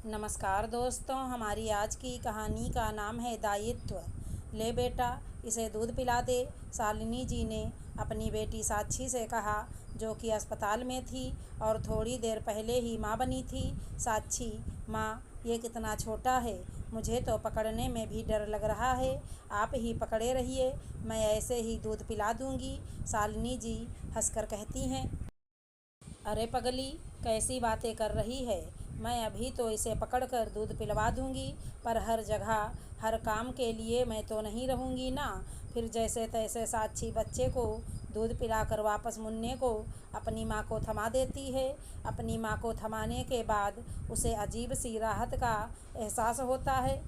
नमस्कार दोस्तों, हमारी आज की कहानी का नाम है दायित्व। ले बेटा, इसे दूध पिला दे। शालिनी जी ने अपनी बेटी साक्षी से कहा, जो कि अस्पताल में थी और थोड़ी देर पहले ही माँ बनी थी। साक्षी, माँ, ये कितना छोटा है, मुझे तो पकड़ने में भी डर लग रहा है। आप ही पकड़े रहिए, मैं ऐसे ही दूध पिला दूँगी। शालिनी जी हंसकर कहती हैं। अरे पगली, कैसी बातें कर रही है। मैं अभी तो इसे पकड़कर दूध पिलवा दूंगी, पर हर जगह हर काम के लिए मैं तो नहीं रहूंगी ना। फिर जैसे तैसे साक्षी बच्चे को दूध पिलाकर वापस मुन्ने को अपनी माँ को थमा देती है। अपनी माँ को थमाने के बाद उसे अजीब सी राहत का एहसास होता है,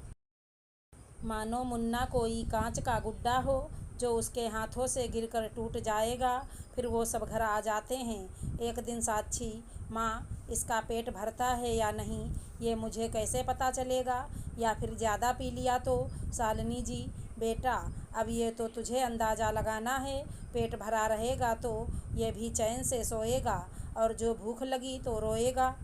मानो मुन्ना कोई कांच का गुड्डा हो जो उसके हाथों से गिरकर टूट जाएगा। फिर वो सब घर आ जाते हैं। एक दिन साक्षी, माँ, इसका पेट भरता है या नहीं, ये मुझे कैसे पता चलेगा, या फिर ज़्यादा पी लिया तो। शालिनी जी, बेटा, अब ये तो तुझे अंदाज़ा लगाना है। पेट भरा रहेगा तो ये भी चैन से सोएगा, और जो भूख लगी तो रोएगा।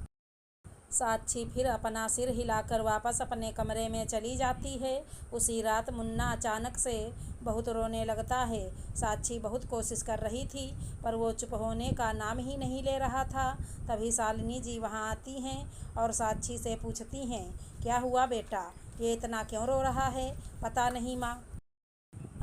साक्षी फिर अपना सिर हिलाकर वापस अपने कमरे में चली जाती है। उसी रात मुन्ना अचानक से बहुत रोने लगता है। साक्षी बहुत कोशिश कर रही थी, पर वो चुप होने का नाम ही नहीं ले रहा था। तभी शालिनी जी वहाँ आती हैं और साक्षी से पूछती हैं, क्या हुआ बेटा, ये इतना क्यों रो रहा है। पता नहीं माँ,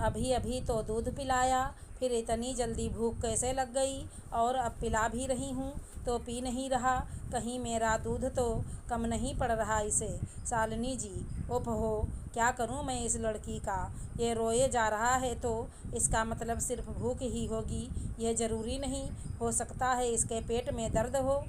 अभी अभी तो दूध पिलाया, फिर इतनी जल्दी भूख कैसे लग गई, और अब पिला भी रही हूँ तो पी नहीं रहा। कहीं मेरा दूध तो कम नहीं पड़ रहा इसे। शालिनी जी, ओफ हो, क्या करूँ मैं इस लड़की का। ये रोए जा रहा है तो इसका मतलब सिर्फ भूख ही होगी, यह ज़रूरी नहीं। हो सकता है इसके पेट में दर्द हो।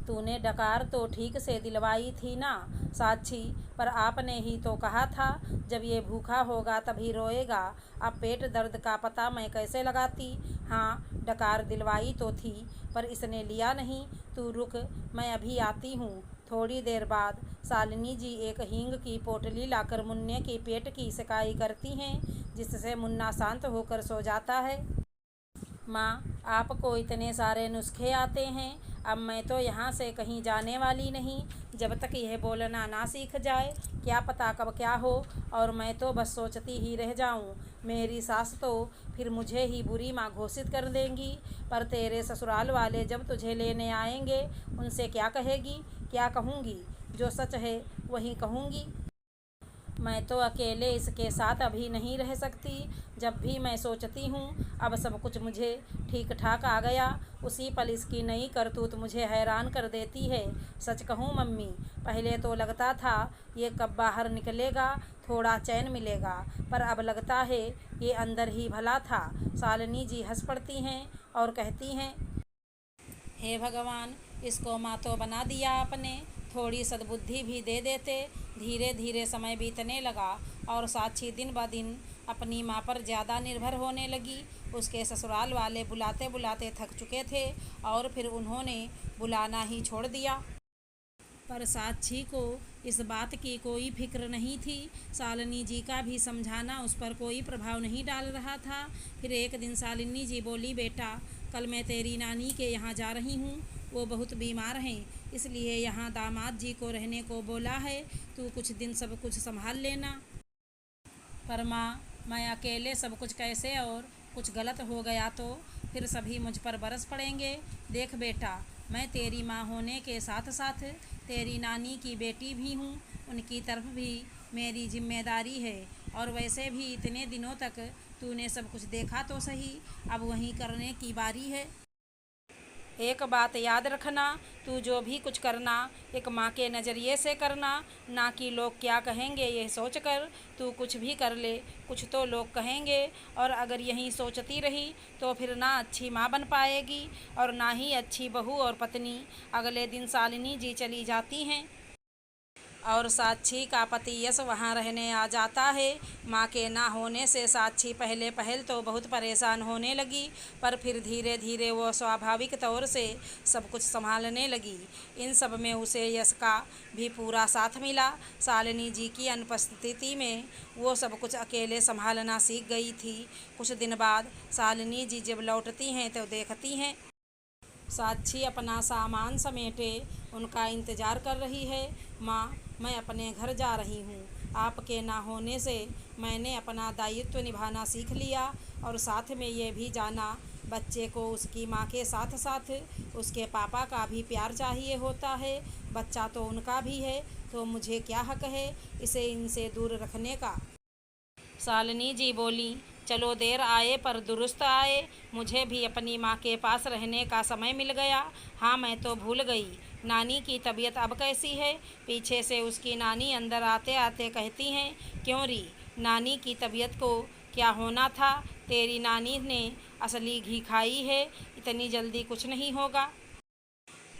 तूने डकार तो ठीक से दिलवाई थी ना साक्षी, पर आपने ही तो कहा था जब ये भूखा होगा तभी रोएगा। अब पेट दर्द का पता मैं कैसे लगाती। हाँ, डकार दिलवाई तो थी, पर इसने लिया नहीं। तू रुक, मैं अभी आती हूँ। थोड़ी देर बाद शालिनी जी एक हींग की पोटली लाकर मुन्ने के पेट की सिकाई करती हैं, जिससे मुन्ना शांत होकर सो जाता है। माँ, आपको इतने सारे नुस्खे आते हैं, अब मैं तो यहाँ से कहीं जाने वाली नहीं जब तक यह बोलना ना सीख जाए। क्या पता कब क्या हो, और मैं तो बस सोचती ही रह जाऊँ। मेरी सास तो फिर मुझे ही बुरी माँ घोषित कर देंगी, पर तेरे ससुराल वाले जब तुझे लेने आएंगे उनसे क्या कहेगी। क्या कहूँगी, जो सच है वही कहूँगी। मैं तो अकेले इसके साथ अभी नहीं रह सकती। जब भी मैं सोचती हूँ अब सब कुछ मुझे ठीक ठाक आ गया, उसी पल इसकी नई करतूत मुझे हैरान कर देती है। सच कहूँ मम्मी, पहले तो लगता था ये कब बाहर निकलेगा, थोड़ा चैन मिलेगा, पर अब लगता है ये अंदर ही भला था। शालिनी जी हंस पड़ती हैं और कहती हैं, हे भगवान, इसको माँ तो बना दिया आपने, थोड़ी सद्बुद्धि भी दे देते। धीरे धीरे समय बीतने लगा और साक्षी दिन ब दिन अपनी माँ पर ज़्यादा निर्भर होने लगी। उसके ससुराल वाले बुलाते बुलाते थक चुके थे और फिर उन्होंने बुलाना ही छोड़ दिया। पर साक्षी को इस बात की कोई फिक्र नहीं थी। शालिनी जी का भी समझाना उस पर कोई प्रभाव नहीं डाल रहा था। फिर एक दिन शालिनी जी बोली, बेटा, कल मैं तेरी नानी के यहाँ जा रही हूँ, वो बहुत बीमार हैं, इसलिए यहाँ दामाद जी को रहने को बोला है। तू कुछ दिन सब कुछ संभाल लेना। पर माँ, मैं अकेले सब कुछ कैसे, और कुछ गलत हो गया तो फिर सभी मुझ पर बरस पड़ेंगे। देख बेटा, मैं तेरी माँ होने के साथ साथ तेरी नानी की बेटी भी हूँ, उनकी तरफ भी मेरी जिम्मेदारी है। और वैसे भी इतने दिनों तक तूने सब कुछ देखा तो सही, अब वहीं करने की बारी है। एक बात याद रखना, तू जो भी कुछ करना एक माँ के नज़रिए से करना, ना कि लोग क्या कहेंगे यह सोचकर। तू कुछ भी कर ले, कुछ तो लोग कहेंगे, और अगर यही सोचती रही तो फिर ना अच्छी माँ बन पाएगी और ना ही अच्छी बहू और पत्नी। अगले दिन शालिनी जी चली जाती हैं और साक्षी का पति यश वहाँ रहने आ जाता है। माँ के ना होने से साक्षी पहले पहल तो बहुत परेशान होने लगी, पर फिर धीरे धीरे वो स्वाभाविक तौर से सब कुछ संभालने लगी। इन सब में उसे यश का भी पूरा साथ मिला। शालिनी जी की अनुपस्थिति में वो सब कुछ अकेले संभालना सीख गई थी। कुछ दिन बाद शालिनी जी जब लौटती हैं तो देखती हैं साक्षी अपना सामान समेटे उनका इंतज़ार कर रही है। माँ, मैं अपने घर जा रही हूँ। आपके ना होने से मैंने अपना दायित्व निभाना सीख लिया और साथ में ये भी जाना, बच्चे को उसकी माँ के साथ साथ उसके पापा का भी प्यार चाहिए होता है। बच्चा तो उनका भी है, तो मुझे क्या हक है इसे इनसे दूर रखने का। शालिनी जी बोली, चलो देर आए पर दुरुस्त आए। मुझे भी अपनी माँ के पास रहने का समय मिल गया। हाँ, मैं तो भूल गई, नानी की तबीयत अब कैसी है। पीछे से उसकी नानी अंदर आते आते कहती हैं, क्यों री, नानी की तबीयत को क्या होना था। तेरी नानी ने असली घी खाई है, इतनी जल्दी कुछ नहीं होगा।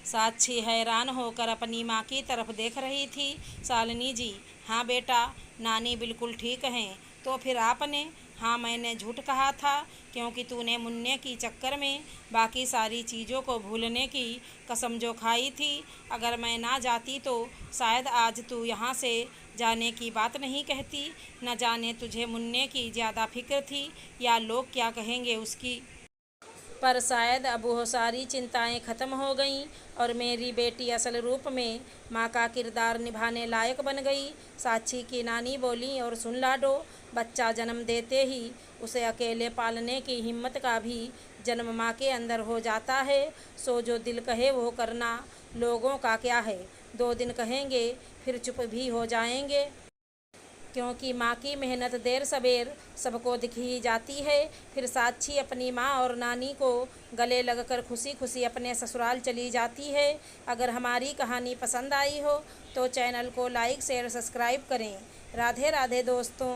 साक्षी हैरान होकर अपनी माँ की तरफ देख रही थी। शालिनी जी, हाँ बेटा, नानी बिल्कुल ठीक हैं। तो फिर आपने? हाँ, मैंने झूठ कहा था, क्योंकि तूने मुन्ने की चक्कर में बाकी सारी चीज़ों को भूलने की कसम जो खाई थी। अगर मैं ना जाती तो शायद आज तू यहाँ से जाने की बात नहीं कहती। न जाने तुझे मुन्ने की ज़्यादा फिक्र थी या लोग क्या कहेंगे उसकी। पर शायद अब वो सारी चिंताएं ख़त्म हो गईं और मेरी बेटी असल रूप में माँ का किरदार निभाने लायक बन गई। साक्षी की नानी बोली, और सुन लाडो, बच्चा जन्म देते ही उसे अकेले पालने की हिम्मत का भी जन्म माँ के अंदर हो जाता है। सो जो दिल कहे वो करना, लोगों का क्या है। 2 दिन कहेंगे फिर चुप भी हो जाएंगे, क्योंकि माँ की मेहनत देर सबेर सबको दिख ही जाती है। फिर साक्षी अपनी माँ और नानी को गले लगकर खुशी खुशी अपने ससुराल चली जाती है। अगर हमारी कहानी पसंद आई हो तो चैनल को लाइक शेयर सब्सक्राइब करें। राधे राधे दोस्तों।